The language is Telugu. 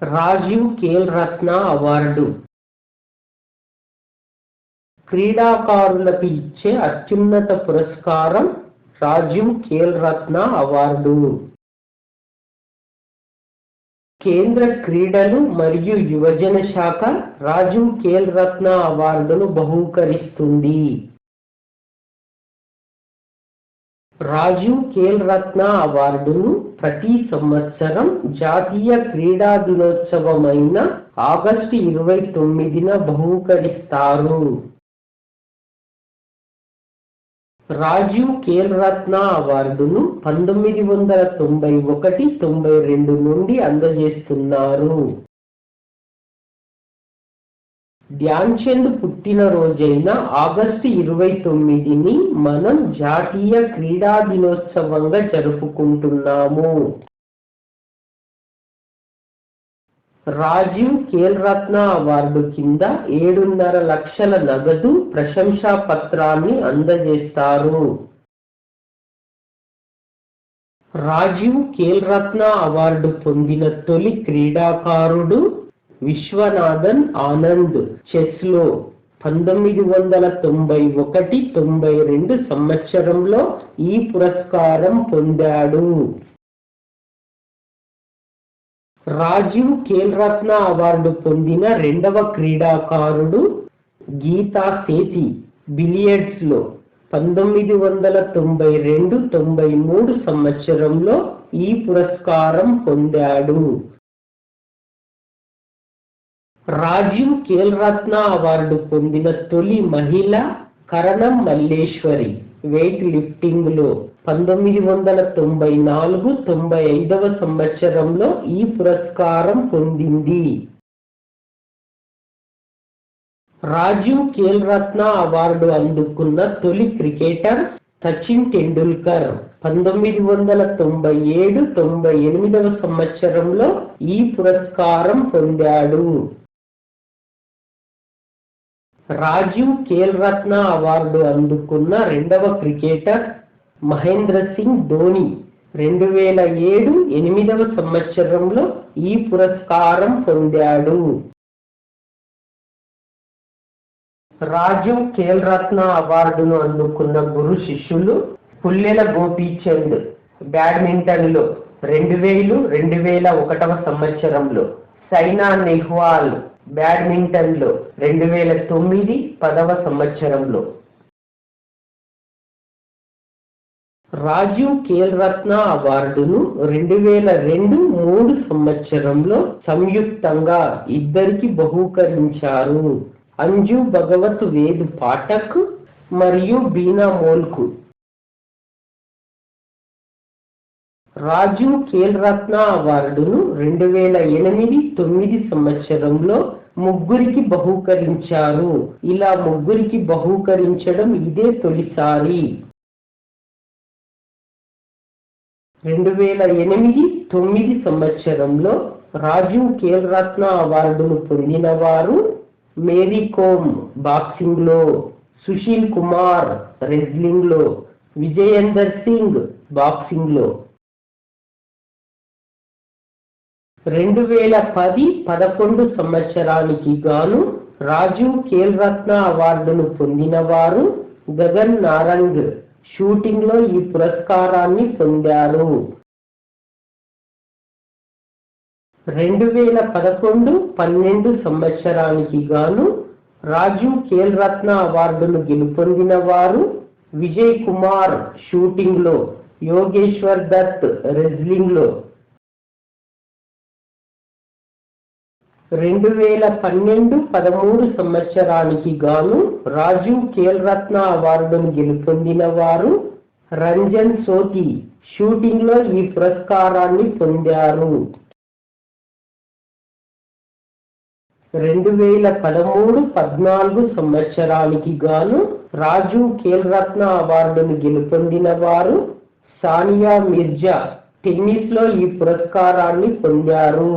రాజీవ్ ఖేల్ రత్న అవార్డు క్రీడాకారులకు ఇచ్చే అత్యున్నత పురస్కారం రాజీవ్ ఖేల్ రత్న అవార్డు. కేంద్ర క్రీడలు మరియు యువజన శాఖ రాజీవ్ ఖేల్ రత్న అవార్డును బహూకరిస్తుంది. రాజీవ్ ఖేల్ రత్న అవార్డును ప్రతి సంవత్సరం జాతీయ క్రీడా దినోత్సవమైన ఆగస్టు 29న బహూకరిస్తారు. రాజీవ్ ఖేల్ రత్న అవార్డును 1991-92 నుండి అందజేస్తున్నారు. ధ్యాన్ చంద్ పుట్టినరోజైన ఆగస్టు 29ని మనం జాతీయ క్రీడా దినోత్సవంగా జరుపుకుంటున్నాము. రాజీవ్ ఖేల్ రత్న అవార్డు కింద 7.5 లక్షల నగదు ప్రశంసా పత్రాన్ని అందజేస్తారు. రాజీవ్ ఖేల్ రత్న అవార్డు పొందిన తొలి క్రీడాకారుడు విశ్వనాథన్ ఆనంద్. చెస్లో 1991-92 సంవత్సరంలో ఈ పురస్కారం పొందాడు. రాజీవ్ ఖేల్ రత్న అవార్డు పొందిన రెండవ క్రీడాకారుడు గీతా సేథి. బిలియర్డ్స్లో 1992-93 సంవత్సరంలో ఈ పురస్కారం పొందాడు. రాజీవ్ ఖేల్ రత్న అవార్డు పొందిన తొలి మహిళ కరణం మల్లేశ్వరి. వెయిట్ లిఫ్టింగ్లో 1994-95 సంవత్సరంలో ఈ పురస్కారం పొందింది. రాజీవ్ ఖేల్ రత్న అవార్డు అందుకున్న తొలి క్రికెటర్ సచిన్ టెండూల్కర్. 1997-98 సంవత్సరంలో ఈ పురస్కారం పొందాడు. రాజీవ్ ఖేల్ రత్న అవార్డు అందుకున్న రెండవ క్రికెటర్ మహేంద్ర సింగ్ ధోని. 2007-08 సంవత్సరంలో ఈ పురస్కారం పొందాడు. రాజీవ్ ఖేల్ రత్న అవార్డును అందుకున్న గురు శిష్యులు పుల్లెల గోపీచంద్. బ్యాడ్మింటన్లో 2000-2001 సంవత్సరంలో. సైనా నెహ్వాల్. బ్యాడ్మింటన్లో 2009-10 సంవత్సరంలో. రాజీవ్ ఖేల్ రత్న అవార్డును 2002-03 సంవత్సరంలో సంయుక్తంగా ఇద్దరికి బహూకరించారు. అంజు భగవత్ వేద్ పాఠక్ మరియు బీనా మోల్కు. రాజీవ్ ఖేల్ రత్న అవార్డును 2008-09 సంవత్సరంలో ముగ్గురికి బహూకరించారు. ఇలా ముగ్గురికి బహూకరించడం ఇదే తొలిసారి. 2008-09 సంవత్సరంలో రాజీవ్ ఖేల్ రత్న అవార్డును పొందిన వారు మేరీ కోమ్ బాక్సింగ్లో, సుశీల్ కుమార్ రెజ్లింగ్లో, విజయేందర్ సింగ్ బాక్సింగ్లో. 2010-11 సంవత్సరానికి గాను రాజీవ్ ఖేల్ రత్న అవార్డును పొందిన వారు గగన్ నారంగ్. షూటింగ్లో ఈ పురస్కారాన్ని పొందారు. 2011-12 సంవత్సరానికి గాను రాజీవ్ ఖేల్ రత్న అవార్డును గెలుపొందిన వారు విజయ్ కుమార్. షూటింగ్లో, యోగేశ్వర్ దత్ రెజ్లింగ్లో. 2012-13 సంవత్సరానికి గాను రాజీవ్ ఖేల్ రత్న అవార్డును గెలుపొందిన వారు రంజన్ సోతి. షూటింగ్లో ఈ పురస్కారాన్ని పొందారు. 2013-14 సంవత్సరానికి గాను రాజీవ్ ఖేల్ రత్న అవార్డును గెలుపొందిన వారు సానియా మిర్జా. టెన్నిస్లో ఈ పురస్కారాన్ని పొందారు.